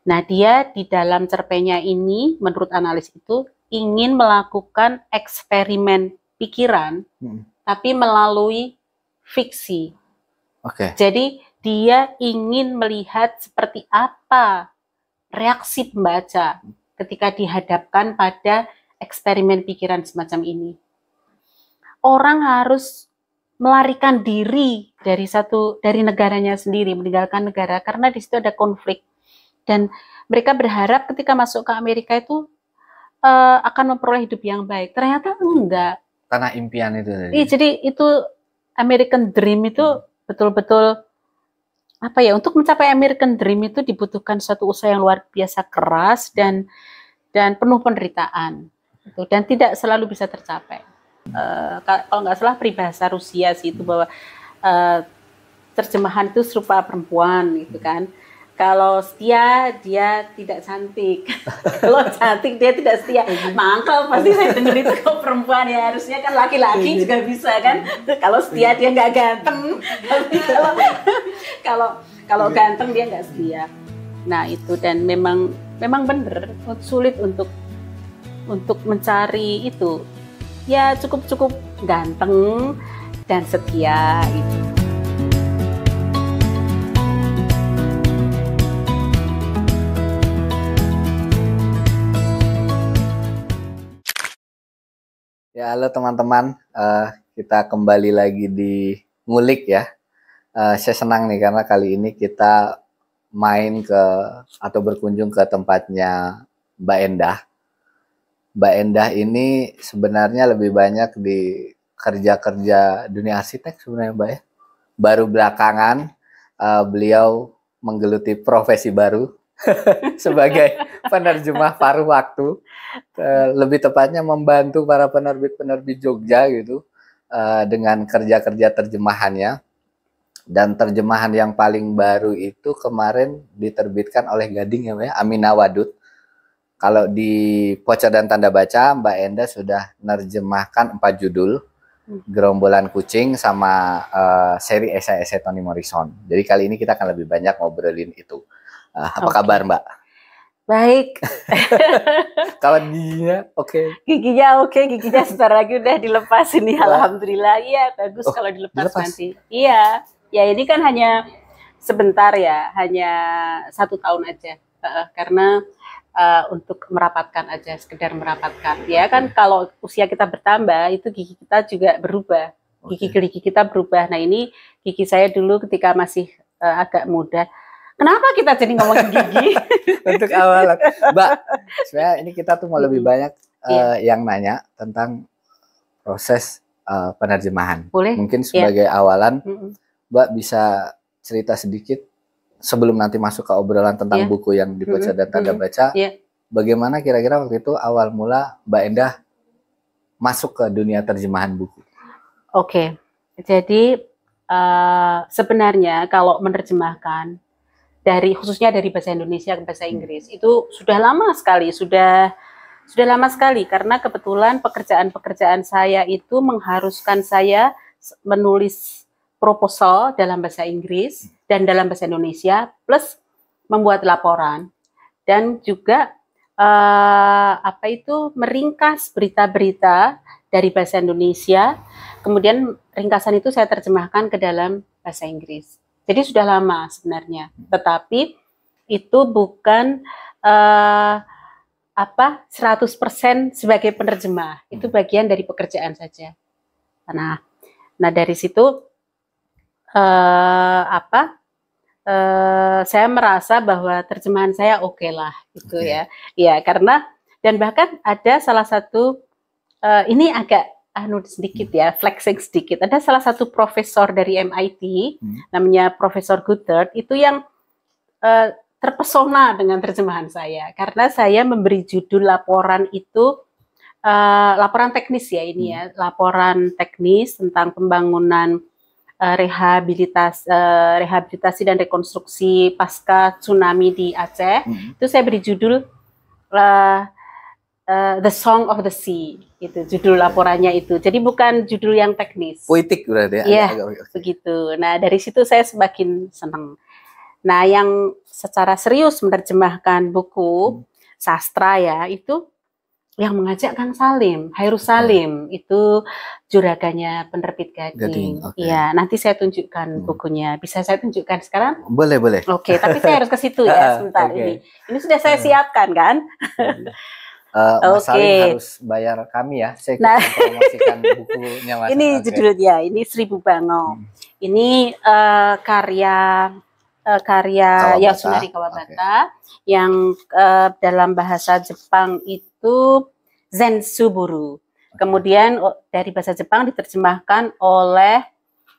Nah, dia di dalam cerpennya ini, menurut analis itu, ingin melakukan eksperimen pikiran, tapi melalui fiksi. Jadi, dia ingin melihat seperti apa reaksi pembaca ketika dihadapkan pada eksperimen pikiran semacam ini. Orang harus melarikan diri dari negaranya sendiri, meninggalkan negara, karena di situ ada konflik. Dan mereka berharap ketika masuk ke Amerika itu akan memperoleh hidup yang baik. Ternyata enggak. Karena impian itu. Jadi itu American Dream itu betul-betul apa ya? Untuk mencapai American Dream itu dibutuhkan suatu usaha yang luar biasa keras dan penuh penderitaan. Dan tidak selalu bisa tercapai. Kalau nggak salah peribahasa Rusia sih itu bahwa terjemahan itu serupa perempuan gitu kan. Kalau setia dia tidak cantik, kalau cantik dia tidak setia. Mangkel pasti saya dengar itu kalau perempuan ya, harusnya kan laki-laki juga bisa kan. Kalau setia dia nggak ganteng, tapi kalau ganteng dia nggak setia. Nah itu, dan memang benar sulit untuk mencari itu. Ya cukup ganteng dan setia itu. Ya, halo teman-teman, kita kembali lagi di Ngulik ya. Saya senang nih karena kali ini kita main atau berkunjung ke tempatnya Mbak Endah. Mbak Endah ini sebenarnya lebih banyak di kerja dunia arsitek sebenarnya Mbak ya. Baru belakangan beliau menggeluti profesi baru sebagai penerjemah paruh waktu, lebih tepatnya membantu para penerbit Jogja gitu dengan kerja-kerja terjemahannya. Dan terjemahan yang paling baru itu kemarin diterbitkan oleh Gading ya Mbak, Amina Wadud. Kalau di Pocor dan Tanda Baca, Mbak Endah sudah menerjemahkan 4 judul, Gerombolan Kucing sama seri esai-esai Toni Morrison. Jadi kali ini kita akan lebih banyak ngobrolin itu. Apa kabar Mbak? Baik. Kalau giginya oke? Giginya oke, giginya sebentar lagi udah dilepas ini. Alhamdulillah. Iya, bagus kalau dilepas nanti. Iya, ya ini kan hanya sebentar ya, hanya 1 tahun aja. Karena untuk merapatkan aja, sekedar merapatkan. Ya kan kalau usia kita bertambah, itu gigi kita juga berubah. Gigi kita berubah. Nah ini gigi saya dulu ketika masih agak muda. Kenapa kita jadi ngomongin gigi? Untuk awalan, Mbak, sebenarnya ini kita tuh mau lebih banyak yang nanya tentang proses penerjemahan. Boleh? Mungkin sebagai awalan, Mbak bisa cerita sedikit sebelum nanti masuk ke obrolan tentang buku yang dibaca dan tanda baca. Bagaimana kira-kira waktu itu awal mula Mbak Endah masuk ke dunia terjemahan buku? Oke, jadi sebenarnya kalau menerjemahkan khususnya dari bahasa Indonesia ke bahasa Inggris itu sudah lama sekali karena kebetulan pekerjaan saya itu mengharuskan saya menulis proposal dalam bahasa Inggris dan dalam bahasa Indonesia plus membuat laporan dan juga meringkas berita-berita dari bahasa Indonesia, kemudian ringkasan itu saya terjemahkan ke dalam bahasa Inggris. Jadi sudah lama sebenarnya, tetapi itu bukan 100% sebagai penerjemah, itu bagian dari pekerjaan saja. Nah dari situ saya merasa bahwa terjemahan saya oke lah, gitu ya. Ya karena dan bahkan ada salah satu ini agak sedikit ya, flexing sedikit. Ada salah satu profesor dari MIT, namanya Profesor Goddard, itu yang terpesona dengan terjemahan saya. Karena saya memberi judul laporan itu, laporan teknis ya ini ya, laporan teknis tentang pembangunan rehabilitasi dan rekonstruksi pasca tsunami di Aceh. Itu saya beri judul The Song of the Sea, itu judul laporannya itu. Jadi bukan judul yang teknis. Puitik berarti ya? Iya, begitu. Nah dari situ saya semakin senang. Nah, yang secara serius menerjemahkan buku sastra ya, itu yang mengajak Kang Salim, Hairus Salim, itu juraganya penerbit Gading. Iya, nanti saya tunjukkan bukunya. Bisa saya tunjukkan sekarang? Boleh, boleh. Oke, tapi saya harus ke situ ya sebentar ini. Ini sudah saya siapkan kan? Mas Salim harus bayar kami ya. Saya promosikan bukunya Mas. Ini judulnya, ini Seribu Bango. Ini karya Yasunari Kawabata yang dalam bahasa Jepang itu Zensuburu. Kemudian dari bahasa Jepang diterjemahkan oleh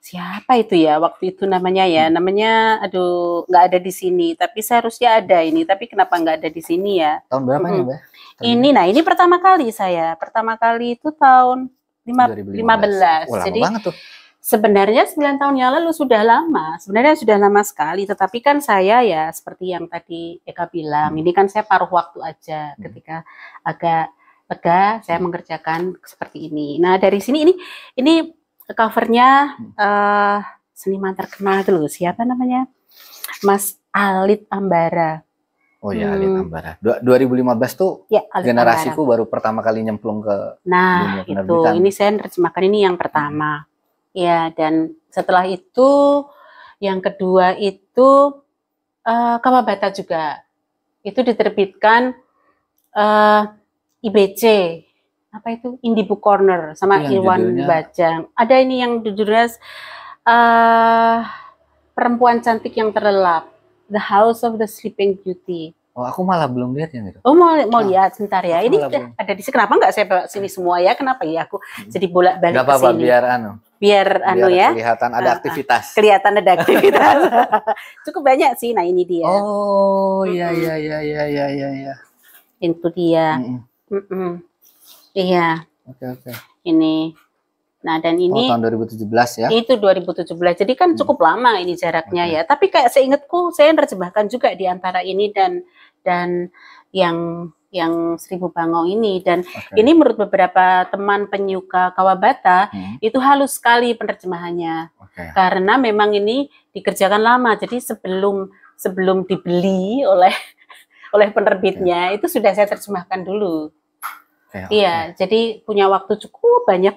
siapa itu ya waktu itu namanya ya, namanya aduh nggak ada di sini, tapi seharusnya ada ini, tapi kenapa nggak ada di sini ya? Tahun berapa nih Mbak? Ini pertama kali itu tahun 2015. Oh, lama jadi banget tuh. Sebenarnya 9 tahun yang lalu sudah lama, sebenarnya sudah lama sekali, tetapi kan saya ya seperti yang tadi Eka bilang, ini kan saya paruh waktu aja ketika agak lega saya mengerjakan seperti ini. Nah dari sini ini covernya seniman terkenal dulu, siapa namanya? Mas Alit Ambara. Oh ya, Alit Ambara. 2015 tuh ya, generasiku Ambara. Baru pertama kali nyemplung ke dunia penerbitan. Itu, ini saya menerjemahkan ini yang pertama. Ya, dan setelah itu yang kedua itu Kawabata juga. Itu diterbitkan IBC. Apa itu? Indie Book Corner sama Irwan Bajang. Ada ini yang judulnya Perempuan Cantik yang Terlelap. The House of the Sleeping Beauty. Oh, aku malah belum lihat yang itu. Oh, mau lihat sebentar ya. Ini ada di sini. Kenapa nggak saya bawa sini semua ya? Kenapa ya aku jadi bolak-balik ke sini? Gak apa-apa, biar ya. Kelihatan ada aktivitas. Kelihatan ada aktivitas. Cukup banyak sih. Nah, ini dia. Oh, iya. Itu dia. Iya. Oke. Ini. Nah, dan ini tahun 2017 ya. Itu 2017. Jadi kan cukup lama ini jaraknya ya. Tapi kayak seingatku saya nerjemahkan juga di antara ini dan yang Seribu Bango ini, dan ini menurut beberapa teman penyuka Kawabata itu halus sekali penerjemahannya, karena memang ini dikerjakan lama, jadi sebelum dibeli oleh penerbitnya itu sudah saya terjemahkan dulu. Iya, jadi punya waktu cukup banyak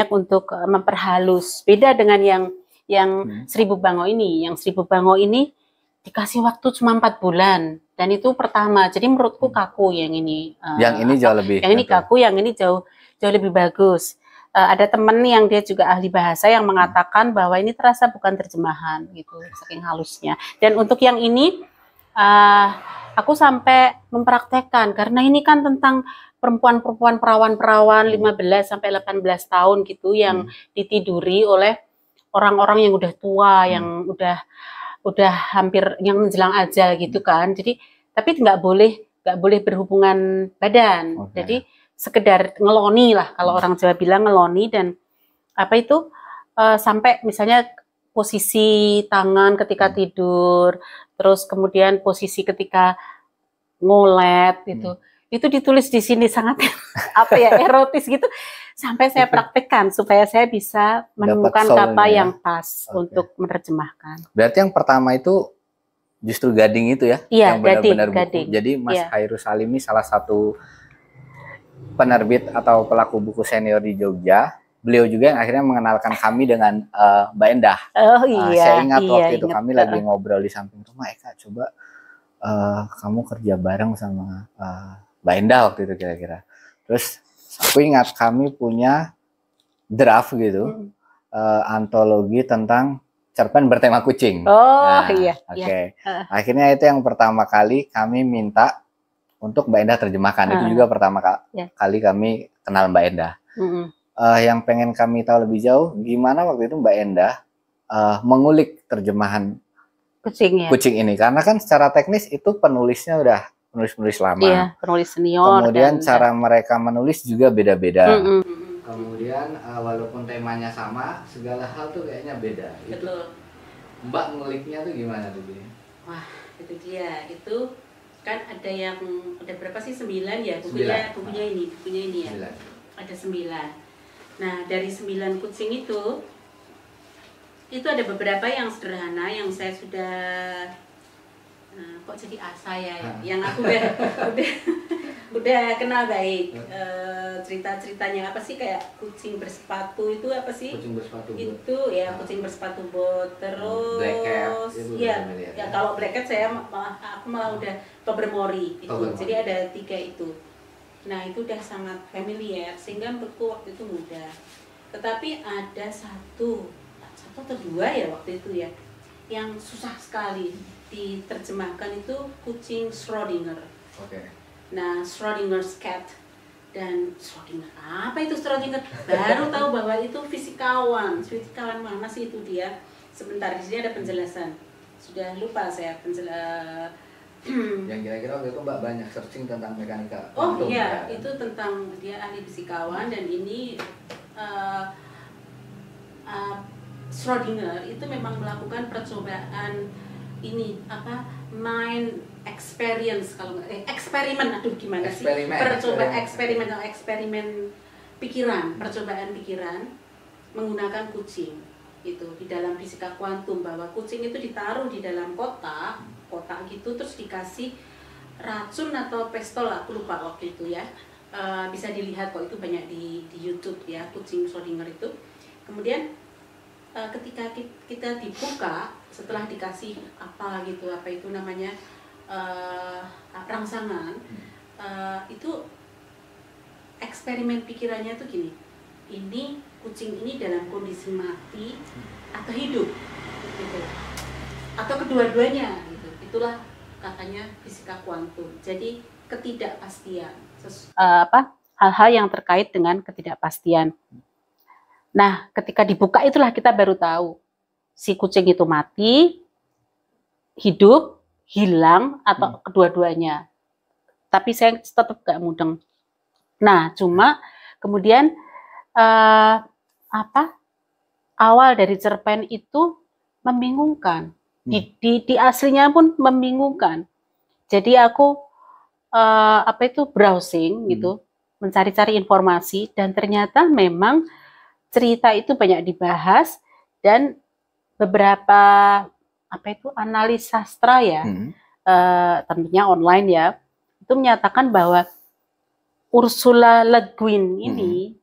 untuk memperhalus. Beda dengan yang Seribu Bango ini. Yang Seribu Bango ini dikasih waktu cuma 4 bulan. Dan itu pertama. Jadi menurutku kaku yang ini. Yang ini jauh lebih. Yang ini kaku, yang ini jauh lebih bagus. Ada temen yang dia juga ahli bahasa yang mengatakan bahwa ini terasa bukan terjemahan gitu, saking halusnya. Dan untuk yang ini aku sampai mempraktekkan, karena ini kan tentang perempuan-perempuan perawan-perawan 15 sampai 18 tahun gitu yang ditiduri oleh orang-orang yang udah tua, yang udah hampir yang menjelang ajal gitu kan. Jadi tapi nggak boleh berhubungan badan. Jadi sekedar ngeloni lah, kalau orang Jawa bilang ngeloni. Dan apa itu sampai misalnya posisi tangan ketika tidur, terus kemudian posisi ketika ngolet gitu. Itu ditulis di sini sangat erotis gitu, sampai saya praktekkan supaya saya bisa menemukan kata yang pas untuk menerjemahkan. Berarti yang pertama itu justru Gading itu ya? Iya, yang benar-benar buku. Jadi Mas Hairus Salim ini salah satu penerbit atau pelaku buku senior di Jogja. Beliau juga yang akhirnya mengenalkan kami dengan Mbak Endah. Oh iya. Saya ingat waktu itu kami lagi ngobrol di samping rumah, Eka coba kamu kerja bareng sama Mbak Endah waktu itu kira-kira. Terus aku ingat kami punya draft gitu, antologi tentang cerpen bertema kucing. Oh iya. Oke. Akhirnya itu yang pertama kali kami minta untuk Mbak Endah terjemahkan. Itu juga pertama kali kami kenal Mbak Endah. Yang pengen kami tahu lebih jauh, gimana waktu itu Mbak Endah mengulik terjemahan kucing ini, karena kan secara teknis itu penulisnya udah penulis lama. Iya, penulis senior. Kemudian cara mereka menulis juga beda-beda. Kemudian walaupun temanya sama, segala hal tuh kayaknya beda. Betul. Mbak nguliknya tuh gimana tuh? Wah, itu dia. Itu kan ada berapa sih? 9 ya bukunya ini ya. 9. Ada 9. Nah, dari 9 kucing itu Itu ada beberapa yang sederhana yang saya sudah kok jadi asa ya, yang aku udah kenal baik. Cerita-ceritanya apa sih, kayak kucing bersepatu itu apa sih? Kucing bersepatu itu bot. Ya kucing bersepatu bot, terus Black Cat, ya kalau Black Cat aku malah udah Tobermory itu. Jadi ada 3 itu. Nah itu udah sangat familiar sehingga menurutku waktu itu mudah. Tetapi ada satu atau 2 ya waktu itu ya, yang susah sekali diterjemahkan, itu kucing Schrodinger. Nah, Schrodinger's cat dan Schrodinger. Apa itu Schrodinger? Baru tahu bahwa itu fisikawan. Fisikawan mana sih itu dia? Sebentar, di sini ada penjelasan. Sudah lupa saya yang kira-kira waktu itu Mbak banyak searching tentang mekanika. Oh iya, itu tentang dia ahli fisikawan, dan ini Schrodinger itu memang melakukan percobaan ini mind experience, kalau eksperimen, gimana sih, eksperimen pikiran, percobaan pikiran menggunakan kucing itu di dalam fisika kuantum, bahwa kucing itu ditaruh di dalam kotak gitu, terus dikasih racun atau pistol, aku lupa waktu itu ya. Bisa dilihat kok, itu banyak di YouTube ya, kucing Schrodinger itu. Kemudian ketika kita dibuka setelah dikasih apa itu namanya rangsangan, itu eksperimen pikirannya tuh gini, ini kucing ini dalam kondisi mati atau hidup gitu, atau kedua-duanya gitu. Itulah katanya fisika kuantum. Jadi ketidakpastian, hal-hal yang terkait dengan ketidakpastian. Nah, ketika dibuka itulah kita baru tahu si kucing itu mati, hidup, hilang, atau kedua-duanya. Tapi saya tetap gak mudeng. Nah, cuma kemudian awal dari cerpen itu membingungkan. Di aslinya pun membingungkan. Jadi aku browsing gitu, mencari-cari informasi, dan ternyata memang cerita itu banyak dibahas, dan beberapa analis sastra ya, tentunya online ya, itu menyatakan bahwa Ursula Le Guin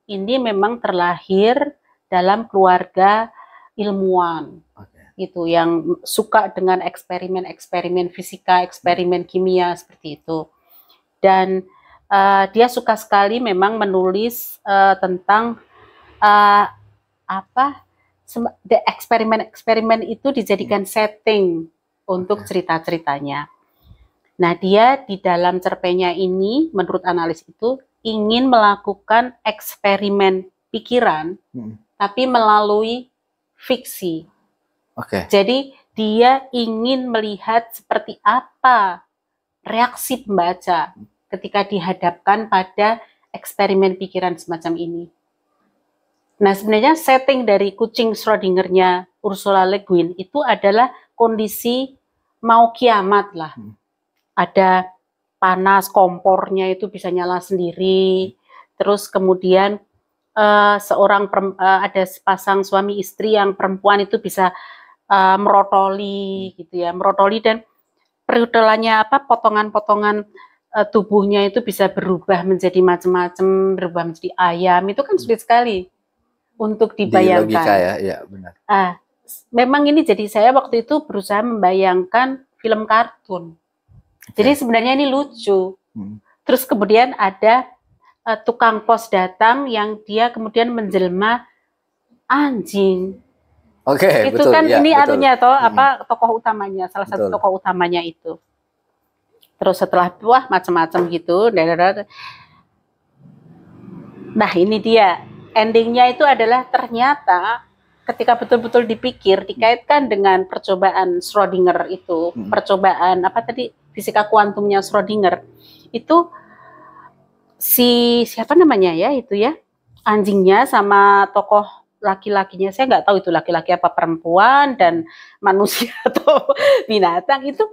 ini memang terlahir dalam keluarga ilmuwan, gitu, yang suka dengan eksperimen fisika, eksperimen kimia seperti itu, dan dia suka sekali memang menulis tentang eksperimen itu dijadikan setting untuk cerita-ceritanya. Nah, dia di dalam cerpennya ini, menurut analis itu, ingin melakukan eksperimen pikiran, tapi melalui fiksi. Jadi dia ingin melihat seperti apa reaksi pembaca ketika dihadapkan pada eksperimen pikiran semacam ini. Nah, sebenarnya setting dari kucing Schrodinger-nya Ursula Le Guin itu adalah kondisi mau kiamat lah. Ada panas, kompornya itu bisa nyala sendiri. Terus kemudian ada sepasang suami istri yang perempuan itu bisa merotoli gitu ya, dan perutelannya potongan-potongan tubuhnya itu bisa berubah menjadi macam-macam, berubah menjadi ayam. Itu kan sulit sekali untuk dibayangkan. Di logika ya, benar. Memang ini, jadi saya waktu itu berusaha membayangkan film kartun. Jadi sebenarnya ini lucu. Terus kemudian ada tukang pos datang yang dia kemudian menjelma anjing. Itu betul, kan ya, ini betul. Artinya tokoh utamanya, salah satu tokoh utamanya itu. Terus setelah macam-macam gitu. Nah, ini dia. Endingnya itu adalah ternyata ketika betul-betul dipikir, dikaitkan dengan percobaan Schrodinger itu, percobaan fisika kuantumnya Schrodinger, itu siapa namanya ya itu ya, anjingnya sama tokoh laki-lakinya, saya nggak tahu itu laki-laki apa perempuan dan manusia atau binatang, itu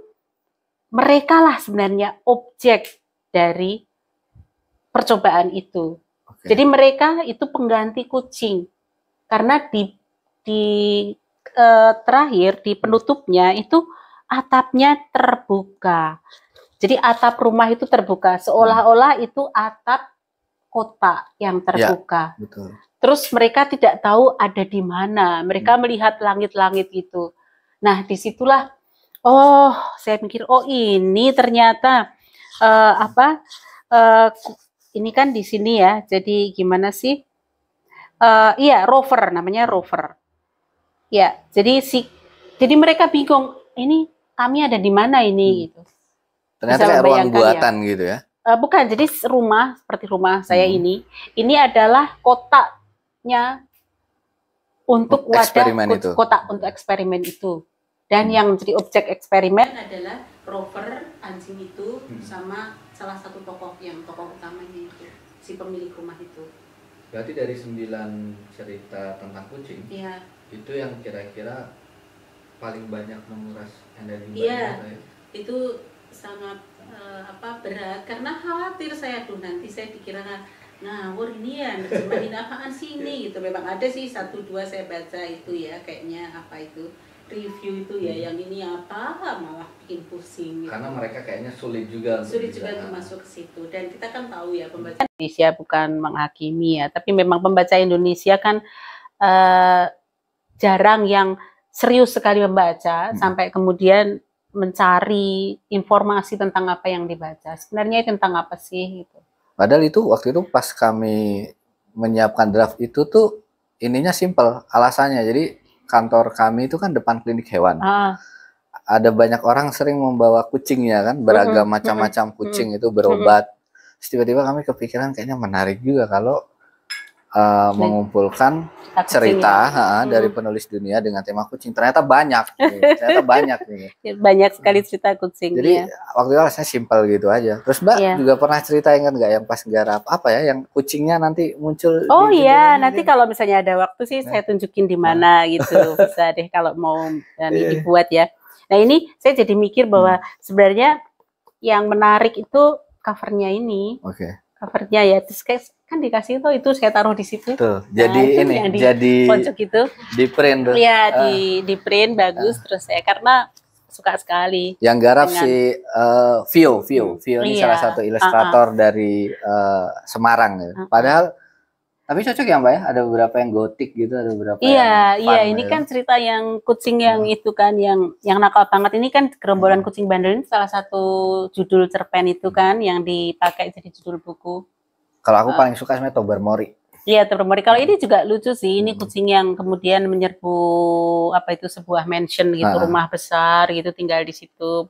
mereka lah sebenarnya objek dari percobaan itu. Jadi mereka itu pengganti kucing, karena di terakhir di penutupnya itu atapnya terbuka. Jadi atap rumah itu terbuka, seolah-olah itu atap kota yang terbuka. Ya, betul. Terus mereka tidak tahu ada di mana. Mereka melihat langit-langit itu. Nah, disitulah, oh, saya mikir, oh ini ternyata ini kan di sini ya. Jadi gimana sih? Iya, rover, namanya rover. Ya, jadi mereka bingung. Ini kami ada di mana ini gitu. Ternyata kayak ruang buatan ya. Gitu ya? Bukan, jadi rumah seperti rumah saya ini adalah kotaknya untuk wadah kotak untuk eksperimen itu. Dan yang jadi objek eksperimen adalah rover anjing itu sama salah satu tokoh utamanya itu si pemilik rumah itu. Berarti dari 9 cerita tentang kucing, itu yang kira-kira paling banyak menguras energi Mbak. Iya, itu sangat berat karena khawatir saya nanti saya dikira ngawur ini ya nerjemahin apaan sih ini gitu. Memang ada sih 1-2 saya baca itu ya kayaknya itu review itu ya yang ini malah bikin pusing gitu. Karena mereka kayaknya sulit juga untuk masuk ke situ dan kita kan tahu ya pembaca Indonesia bukan menghakimi ya, tapi memang pembaca Indonesia kan jarang yang serius sekali membaca sampai kemudian mencari informasi tentang apa yang dibaca. Sebenarnya tentang apa sih gitu. Padahal itu waktu itu pas kami menyiapkan draft itu tuh ininya simple alasannya. Jadi kantor kami itu kan depan klinik hewan. Ada banyak orang sering membawa kucingnya kan, beragam macam-macam kucing itu berobat. Terus tiba-tiba kami kepikiran kayaknya menarik juga kalau mengumpulkan cerita dari penulis dunia dengan tema kucing. Ternyata banyak nih. Banyak sekali cerita kucing. Jadi waktu itu rasanya simpel gitu aja. Terus Mbak juga pernah cerita, ingat nggak yang pas garap yang kucingnya nanti muncul? Oh iya, nanti kalau misalnya ada waktu sih saya tunjukin di mana gitu. Bisa deh kalau mau dibuat ya. Nah ini saya jadi mikir bahwa sebenarnya yang menarik itu covernya ini. Covernya ya, terus kan dikasih itu saya taruh di situ. Tuh, jadi ini jadi pojok itu di print tuh. Iya, di print bagus terus saya karena suka sekali. Yang garap si Vio ini salah satu ilustrator dari Semarang ya. Padahal tapi cocok ya Mbak ya, ada beberapa yang gotik gitu, ada beberapa yang fun, ini kan cerita yang kucing yang itu kan yang nakal banget. Ini kan Gerombolan Kucing Bandel, ini salah satu judul cerpen itu kan yang dipakai jadi judul buku. Kalau aku paling suka sebenarnya Tobermory. Iya, Tobermory. Kalau ini juga lucu sih. Ini kucing yang kemudian menyerbu sebuah mansion gitu, rumah besar gitu, tinggal di situ.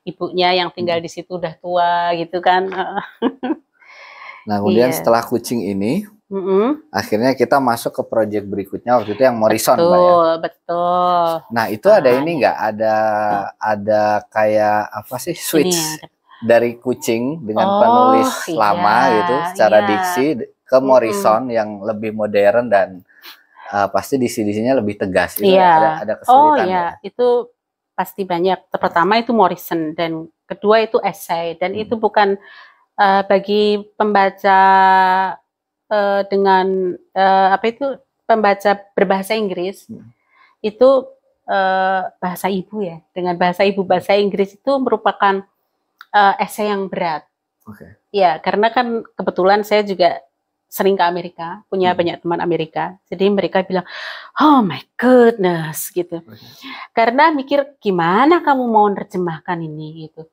Ibunya yang tinggal di situ udah tua gitu kan. Nah, kemudian setelah kucing ini akhirnya kita masuk ke proyek berikutnya waktu itu yang Morrison, Mbak ya. Betul. Nah, itu ada ini nggak? Ada kayak apa sih switch dari kucing dengan penulis lama gitu secara diksi ke Morrison yang lebih modern dan pasti diksi-diksinya lebih tegas. Itu ada kesulitan. Itu pasti banyak. Pertama itu Morrison dan kedua itu esai dan itu bukan bagi pembaca dengan pembaca berbahasa Inggris itu bahasa ibu ya, dengan bahasa Inggris itu merupakan esai yang berat. Ya, karena kan kebetulan saya juga sering ke Amerika, punya banyak teman Amerika, jadi mereka bilang, oh my goodness gitu. Karena mikir gimana kamu mau menerjemahkan ini gitu.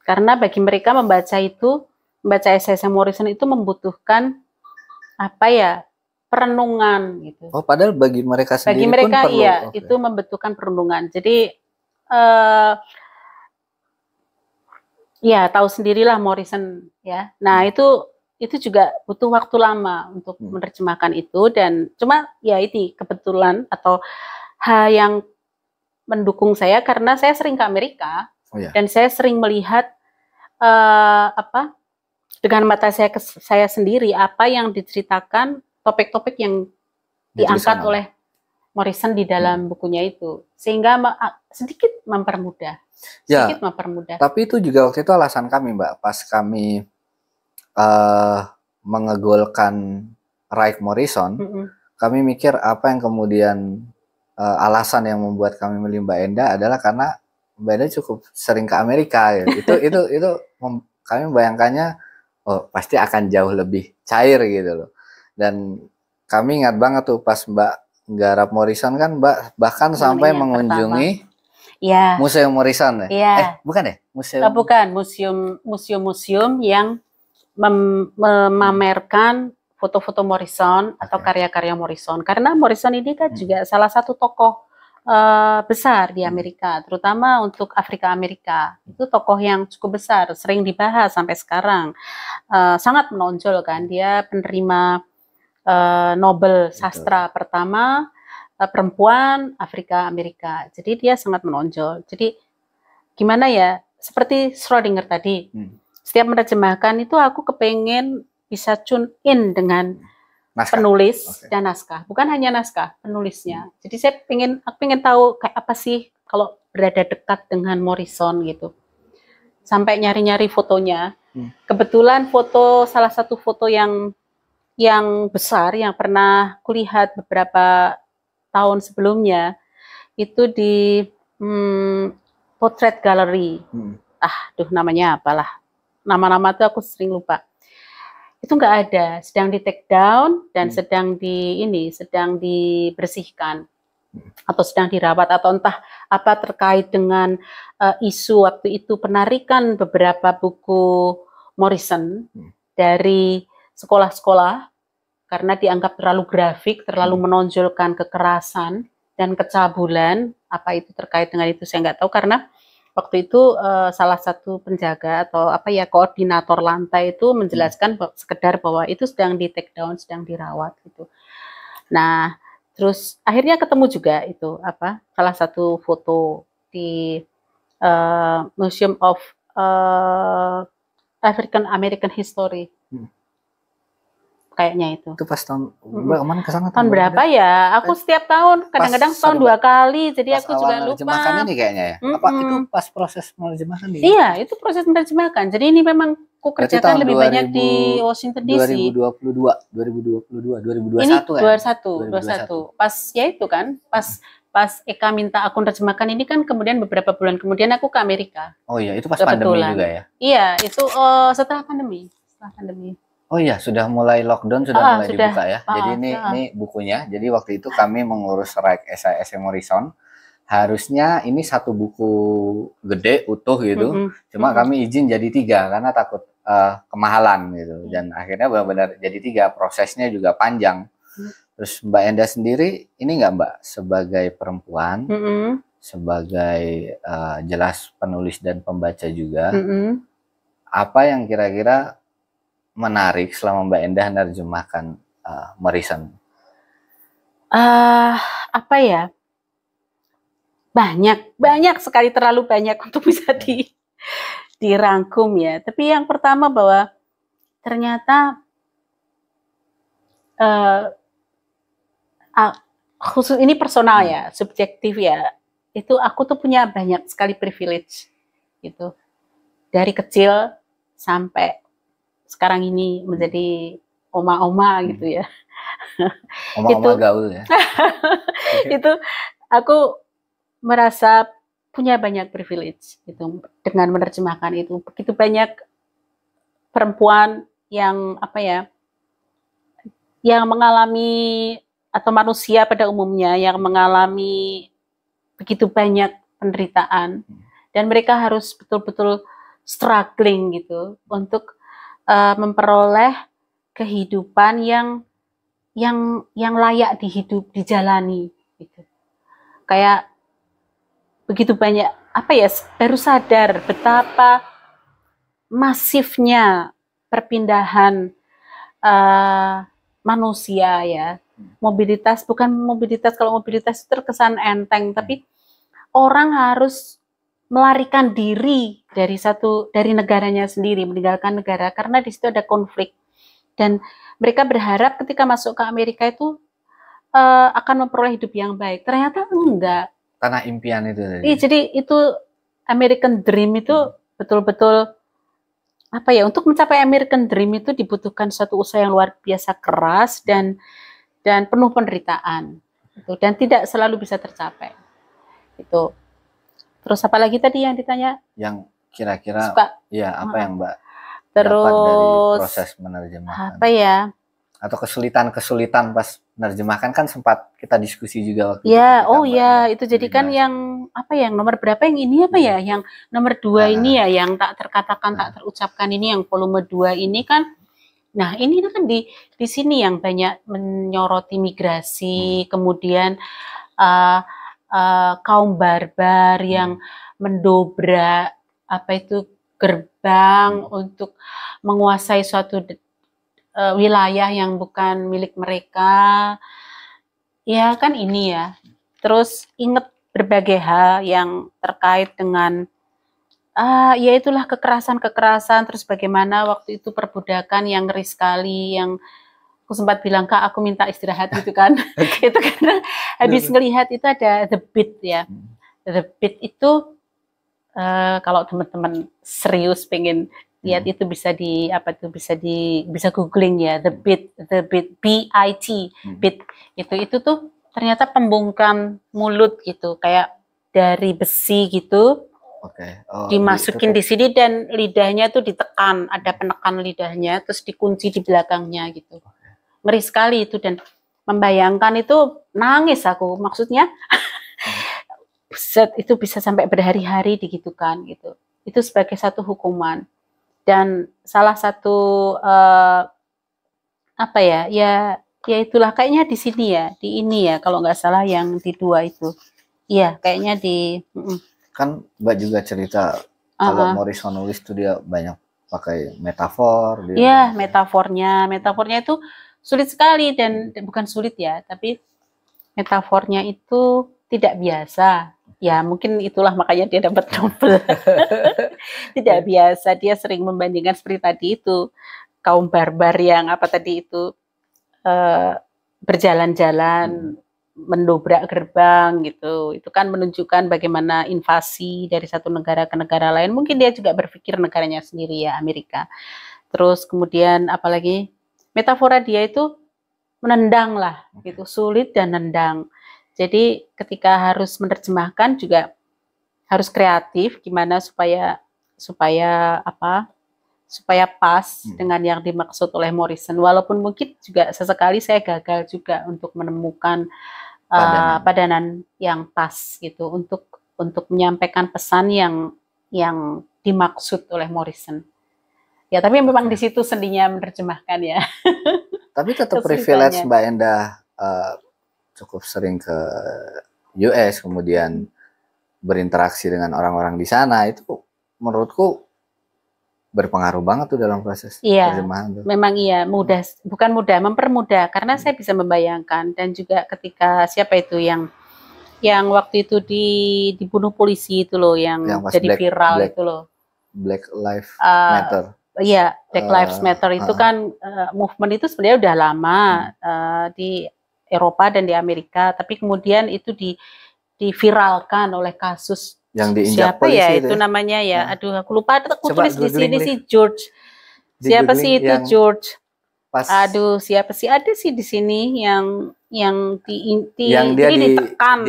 Karena bagi mereka membaca esai Morrison itu membutuhkan perenungan gitu. Oh, padahal bagi mereka sendiri pun perlu. Itu membutuhkan perenungan. Jadi tahu sendirilah Morrison ya. Nah, itu juga butuh waktu lama untuk menerjemahkan itu dan cuma ini kebetulan atau hal yang mendukung saya karena saya sering ke Amerika dan saya sering melihat dengan mata saya sendiri apa yang diceritakan, topik-topik yang diangkat oleh Morrison di dalam bukunya itu, sehingga sedikit mempermudah. Tapi itu juga waktu itu alasan kami, Mbak, pas kami mengegolkan Raik Morrison, kami mikir apa yang kemudian alasan yang membuat kami milih Mbak Enda adalah karena Mbak Enda cukup sering ke Amerika ya. Itu kami membayangkannya oh pasti akan jauh lebih cair gitu loh. Dan kami ingat banget tuh pas Mbak garap Morrison kan Mbak bahkan sampai mengunjungi Museum Morrison ya. Bukan ya? Bukan, museum yang memamerkan foto-foto Morrison atau karya-karya Morrison. Karena Morrison ini kan juga salah satu tokoh besar di Amerika, terutama untuk Afrika Amerika. Itu tokoh yang cukup besar, sering dibahas sampai sekarang. Sangat menonjol kan, dia penerima Nobel Sastra pertama perempuan Afrika Amerika. Jadi dia sangat menonjol. Jadi gimana ya, seperti Schrödinger tadi, setiap menerjemahkan itu aku kepengen bisa tune in dengan penulis dan naskah, bukan hanya naskah, penulisnya. Jadi saya pengen tahu kayak apa sih kalau berada dekat dengan Morrison gitu. Sampai nyari-nyari fotonya. Kebetulan salah satu foto yang besar yang pernah kulihat beberapa tahun sebelumnya itu di Portrait Gallery. Namanya apalah. Nama-nama itu aku sering lupa. Itu nggak ada, sedang di take down dan sedang dibersihkan atau sedang dirawat atau entah apa terkait dengan isu waktu itu penarikan beberapa buku Morrison dari sekolah-sekolah karena dianggap terlalu grafik, terlalu menonjolkan kekerasan dan kecabulan. Apa itu terkait dengan itu saya nggak tahu karena waktu itu salah satu penjaga atau koordinator lantai itu menjelaskan sekedar bahwa itu sedang di take down, sedang dirawat gitu. Nah, terus akhirnya ketemu juga itu salah satu foto di Museum of African American History. Kayaknya itu. Itu pas tahun kemana ke sana? Tahun berapa ya? Aku setiap tahun, kadang-kadang tahun 2 kali, jadi aku juga lupa. Menerjemahkan ini kayaknya ya? Apa itu pas proses menerjemahkan ini? Iya, itu proses menerjemahkan. Jadi ini memang aku kerjakan lebih banyak di Washington DC. 2021 ini kan? 21. Pas ya itu kan, pas Eka minta aku menerjemahkan ini kan kemudian beberapa bulan kemudian aku ke Amerika. Oh iya, itu pas pandemi juga ya? Iya, itu setelah pandemi. Oh iya, sudah mulai lockdown, sudah mulai dibuka ya. Jadi ini bukunya. Jadi waktu itu kami mengurus right esai Morrison. Harusnya ini satu buku gede utuh gitu. Cuma kami izin jadi 3 karena takut kemahalan gitu. Dan akhirnya benar-benar jadi 3. Prosesnya juga panjang. Terus Mbak Enda sendiri ini nggak Mbak sebagai perempuan, sebagai jelas penulis dan pembaca juga. Apa yang kira-kira menarik selama Mbak Enda menerjemahkan Morrison? Apa ya? Banyak sekali, terlalu banyak untuk bisa dirangkum ya. Tapi yang pertama bahwa ternyata khusus ini personal ya, subjektif ya. Itu aku tuh punya banyak sekali privilege gitu. Dari kecil sampai sekarang ini menjadi oma-oma gitu ya. Oma-oma gaul ya. Itu aku merasa punya banyak privilege gitu dengan menerjemahkan itu. Begitu banyak perempuan yang yang mengalami atau manusia pada umumnya yang mengalami begitu banyak penderitaan dan mereka harus betul-betul struggling gitu untuk memperoleh kehidupan yang layak dijalani gitu. Kayak begitu banyak baru sadar betapa masifnya perpindahan manusia ya. Mobilitas, kalau mobilitas itu terkesan enteng, tapi orang harus melarikan diri dari negaranya sendiri, meninggalkan negara karena di situ ada konflik dan mereka berharap ketika masuk ke Amerika itu akan memperoleh hidup yang baik. Ternyata enggak. Tanah impian itu. Jadi itu American Dream itu betul-betul untuk mencapai American Dream itu dibutuhkan suatu usaha yang luar biasa keras dan penuh penderitaan. itu, dan tidak selalu bisa tercapai. Itu. Terus apa lagi tadi yang ditanya? Yang kira-kira ya apa yang Mbak terus dapat dari proses menerjemahkan? Apa ya? Atau kesulitan-kesulitan pas menerjemahkan, kan sempat kita diskusi juga waktu ya, itu. Oh ya, itu jadi kan yang apa yang nomor berapa yang ini apa ya? Yang nomor 2 ini ya, yang tak terkatakan, tak terucapkan ini, yang volume 2 ini kan. Nah, ini kan di sini yang banyak menyoroti migrasi, kemudian kaum barbar yang mendobrak apa itu gerbang untuk menguasai suatu wilayah yang bukan milik mereka. Ya kan ini ya. Terus ingat berbagai hal yang terkait dengan ya itulah kekerasan, terus bagaimana waktu itu perbudakan yang ngeri sekali, yang aku sempat bilang, Kak, aku minta istirahat gitu kan. Itu karena habis ngelihat itu ada The Beat ya. The Beat itu kalau teman-teman serius pengen lihat itu bisa bisa googling ya, The Beat BIT Beat itu tuh ternyata pembungkam mulut gitu, kayak dari besi gitu. Dimasukin di sini dan lidahnya tuh ditekan, ada penekan lidahnya, terus dikunci di belakangnya gitu. Ngeri sekali itu, dan membayangkan itu nangis aku, maksudnya itu bisa sampai berhari-hari digitukan gitu. Itu sebagai satu hukuman. Dan salah satu apa ya itulah kayaknya di sini ya, di ini ya kalau nggak salah yang di 2 itu. Iya, kayaknya di kan Mbak juga cerita kalau Morrison nulis tuh dia banyak pakai metafor. Iya, metafornya itu sulit sekali, dan bukan sulit ya, tapi metafornya itu tidak biasa. Ya mungkin itulah makanya dia dapat Nobel. Tidak biasa, dia sering membandingkan seperti tadi itu, kaum barbar yang apa tadi itu berjalan-jalan mendobrak gerbang gitu. Itu kan menunjukkan bagaimana invasi dari satu negara ke negara lain. Mungkin dia juga berpikir negaranya sendiri ya, Amerika. Terus kemudian apalagi metafora dia itu menendang lah gitu, sulit dan nendang. Jadi ketika harus menerjemahkan juga harus kreatif, gimana supaya pas dengan yang dimaksud oleh Morrison. Walaupun mungkin juga sesekali saya gagal juga untuk menemukan padanan yang pas gitu untuk menyampaikan pesan yang dimaksud oleh Morrison. Ya, tapi memang di situ sendinya menerjemahkan ya. Tapi tetap privilege Mbak Endah cukup sering ke US, kemudian berinteraksi dengan orang-orang di sana, itu menurutku berpengaruh banget tuh dalam proses terjemahan tuh. Memang iya, bukan mudah, mempermudah, karena saya bisa membayangkan. Dan juga ketika siapa itu yang waktu itu dibunuh polisi itu loh, yang jadi viral itu loh. Black Lives Matter. Iya, Black Lives Matter itu kan movement itu sebenarnya udah lama di Eropa dan di Amerika, tapi kemudian itu diviralkan oleh kasus yang diinjak siapa polisi ya itu namanya ya. Aduh, aku lupa, aku tulis di sini sih George. Siapa sih itu George? Aduh, siapa sih, ada sih di sini yang dia ditekan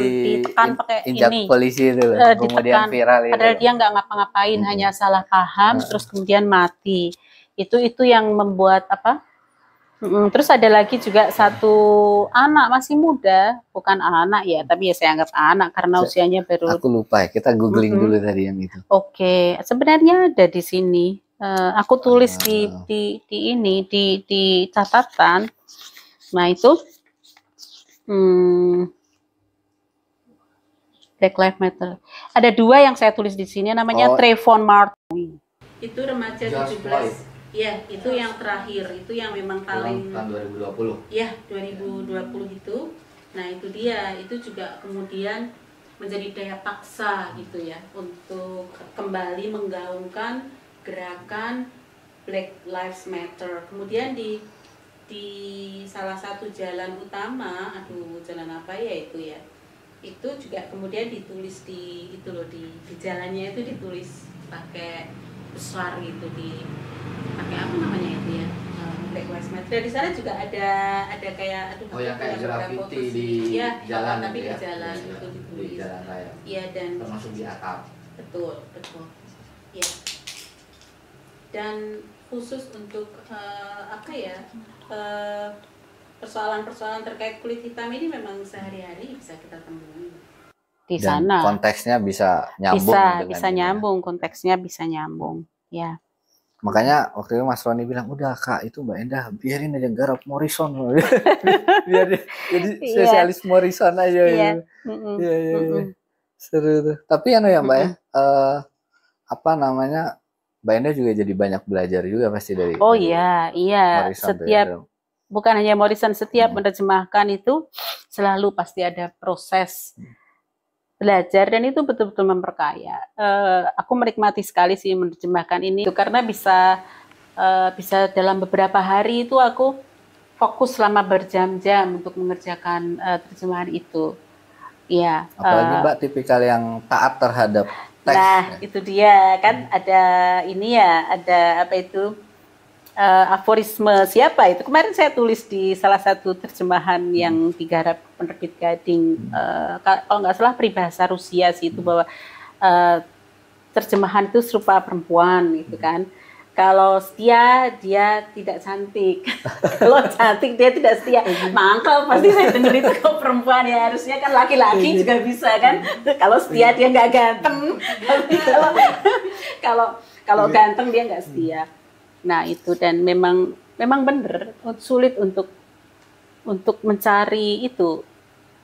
pakai ini. Polisi itu kemudian viral itu. Padahal dia nggak ngapa-ngapain, hanya salah paham terus kemudian mati. Itu yang membuat apa? Terus ada lagi juga satu anak masih muda, bukan anak ya, tapi ya saya anggap anak karena usianya baru. Aku lupa ya, kita googling dulu tadi yang itu. Oke, sebenarnya ada di sini. Aku tulis di ini di catatan. Nah itu Black Lives Matter. Ada 2 yang saya tulis di sini, namanya Trayvon Martin. Itu remaja 17. Ya, itu yang terakhir, itu yang memang paling tahun 2020. Ya, 2020 itu. Nah, itu dia, itu juga kemudian menjadi daya paksa gitu ya untuk kembali menggaungkan gerakan Black Lives Matter. Kemudian di salah satu jalan utama, jalan apa ya itu ya. Itu juga kemudian ditulis di itu loh, di jalannya itu ditulis pakai besar gitu, pakai apa namanya itu ya, pakai white material. Di sana juga ada kayak yang kayak graffiti di jalan, tapi ya? di jalan ya, itu ditulis. Di jalan raya. Iya, dan termasuk di atap. Betul. Ya. Dan khusus untuk persoalan-persoalan terkait kulit hitam ini memang sehari-hari bisa kita temui di sana. Konteksnya bisa nyambung. Bisa nyambung, konteksnya bisa nyambung. Ya. Makanya waktu itu Mas Roni bilang, udah Kak, itu Mbak Endah biarin aja garap Morrison. Biar jadi spesialis Morrison aja. Iya. Seru tuh. Tapi ya Mbak ya, Mbak Endah juga jadi banyak belajar juga pasti dari. Iya. Morrison bukan hanya Morrison, setiap menerjemahkan itu selalu pasti ada proses belajar, dan itu betul-betul memperkaya. Aku menikmati sekali sih menerjemahkan ini karena bisa dalam beberapa hari itu aku fokus selama berjam-jam untuk mengerjakan terjemahan itu. Iya. Apalagi Mbak tipikal yang taat terhadap teks. Nah, itu dia kan ada aforisme siapa itu kemarin saya tulis di salah satu terjemahan yang digarap penerbit Gading, kalau nggak salah peribahasa Rusia sih itu, bahwa terjemahan itu serupa perempuan gitu kan. Kalau setia dia tidak cantik, kalau cantik dia tidak setia. Mangkel pasti saya dengar itu kalau perempuan ya, harusnya kan laki-laki juga bisa kan. Kalau setia dia nggak ganteng, tapi kalau ganteng dia nggak setia. Nah itu, dan memang benar sulit untuk mencari itu.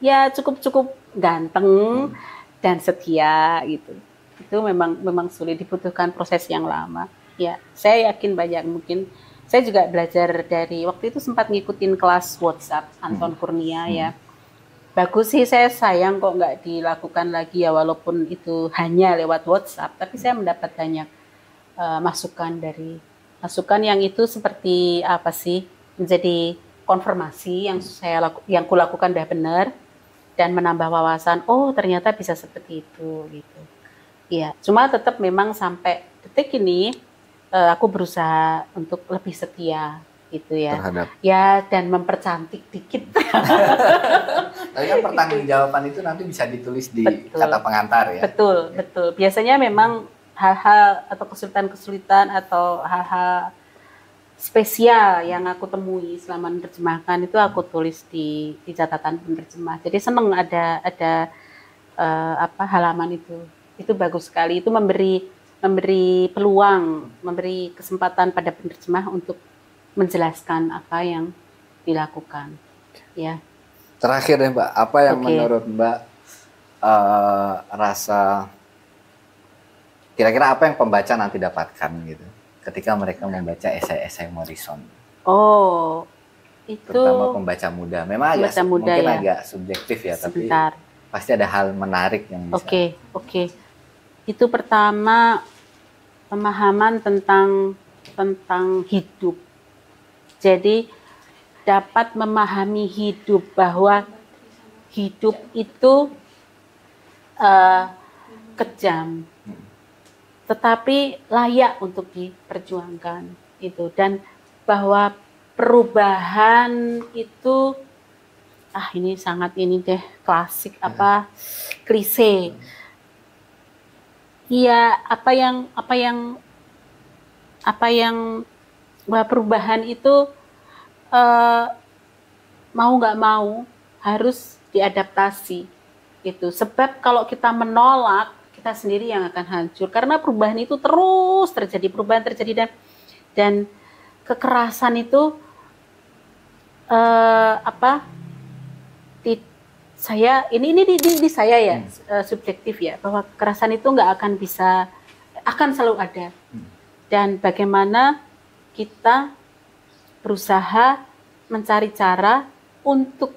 Ya cukup ganteng dan setia gitu. Itu memang sulit, dibutuhkan proses yang lama. Ya, saya yakin banyak, mungkin saya juga belajar dari waktu itu sempat ngikutin kelas WhatsApp Anton Kurnia ya. Bagus sih, saya sayang kok nggak dilakukan lagi ya, walaupun itu hanya lewat WhatsApp, tapi saya mendapat banyak masukan yang itu seperti apa sih, menjadi konfirmasi yang kulakukan udah benar, dan menambah wawasan, oh ternyata bisa seperti itu gitu. Iya, cuma tetap memang sampai detik ini aku berusaha untuk lebih setia gitu ya. Terhadap. Ya, dan mempercantik dikit. Tapi kan pertanggungjawaban itu nanti bisa ditulis di kata pengantar ya. Betul. Biasanya memang hal-hal atau kesulitan atau hal-hal spesial yang aku temui selama menerjemahkan itu aku tulis di catatan penerjemah. Jadi seneng ada halaman itu. Itu bagus sekali. Itu memberi peluang, memberi kesempatan pada penerjemah untuk menjelaskan apa yang dilakukan. Ya. Terakhir deh Mbak, apa yang menurut Mbak kira-kira apa yang pembaca nanti dapatkan gitu ketika mereka membaca esai-esai Morrison? Oh, itu terutama pembaca muda. Memang agak subjektif ya, sebentar. Tapi pasti ada hal menarik yang bisa. Oke. Itu pertama, pemahaman tentang hidup. Jadi dapat memahami hidup, bahwa hidup itu kejam, tetapi layak untuk diperjuangkan itu, dan bahwa perubahan itu ini sangat klasik klise. Iya, apa yang bahwa perubahan itu mau nggak mau harus diadaptasi itu. Sebab kalau kita menolak, kita sendiri yang akan hancur, karena perubahan itu terus terjadi, dan kekerasan itu di saya ya, subjektif ya, bahwa kekerasan itu akan selalu ada, dan bagaimana kita berusaha mencari cara untuk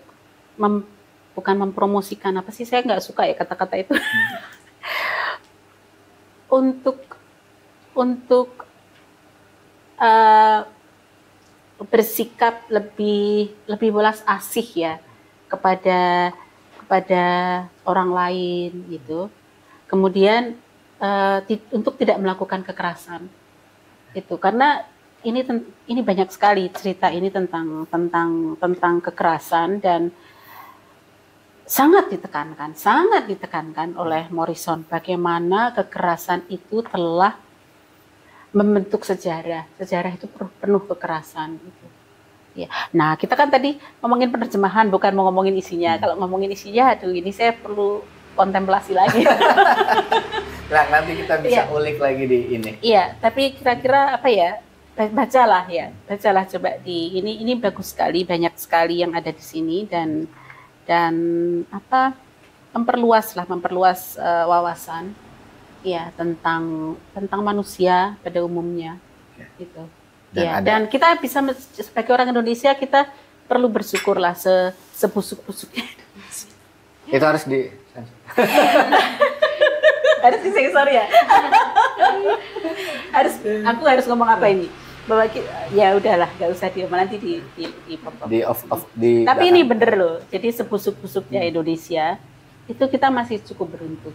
bukan mempromosikan, saya nggak suka ya kata-kata itu, untuk bersikap lebih welas asih ya kepada orang lain gitu. Kemudian untuk tidak melakukan kekerasan itu, karena ini banyak sekali cerita ini tentang kekerasan, dan sangat ditekankan oleh Morrison bagaimana kekerasan itu telah membentuk sejarah. Sejarah itu penuh kekerasan gitu. Ya. Nah, kita kan tadi ngomongin penerjemahan, bukan mau ngomongin isinya. Kalau ngomongin isinya, aduh ini saya perlu kontemplasi lagi. Nah, nanti kita bisa ulik lagi di ini. Iya, tapi kira-kira apa ya? Bacalah coba ini bagus sekali, banyak sekali yang ada di sini, dan memperluas wawasan ya tentang manusia pada umumnya gitu. Dan kita bisa, sebagai orang Indonesia, kita perlu bersyukurlah sebusuk-busuknya. Itu harus harus disensor ya. Aku harus ngomong apa ini? Bahwa ya udahlah, nggak usah nanti di tapi ini bener loh. Jadi sebusuk-busuknya Indonesia itu kita masih cukup beruntung.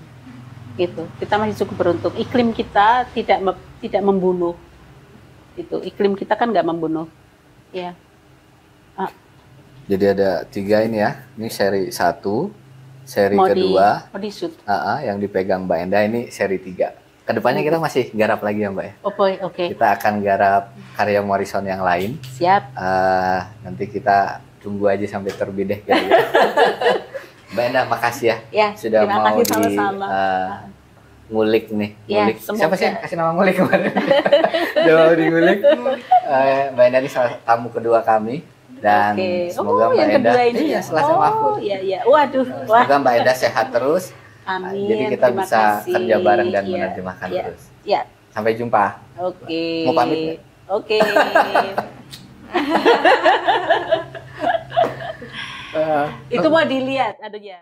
Gitu. Kita masih cukup beruntung. Iklim kita tidak membunuh. Itu iklim kita kan nggak membunuh. Ya. Jadi ada 3 ini ya. Ini seri 1, seri kedua. Yang dipegang Mbak Enda, ini seri 3. Kedepannya kita masih garap lagi ya Mbak ya. Oke. Kita akan garap karya Morrison yang lain. Siap. Nanti kita tunggu aja sampai terbit deh. Mbak Enda, makasih ya sudah mau ngulik nih. Ngulik. Siapa sih yang kasih nama ngulik kemarin? Udah mau di ngulik. Mbak Enda ini tamu kedua kami. Dan semoga Mbak Enda selesai Mahfud. Iya. Waduh. Semoga Mbak Enda sehat terus. Amin. Jadi kita bisa kerja bareng dan menerjemahkan terus. Iya. Sampai jumpa. Oke. Mau pamit? Oke. Itu mau dilihat adunya.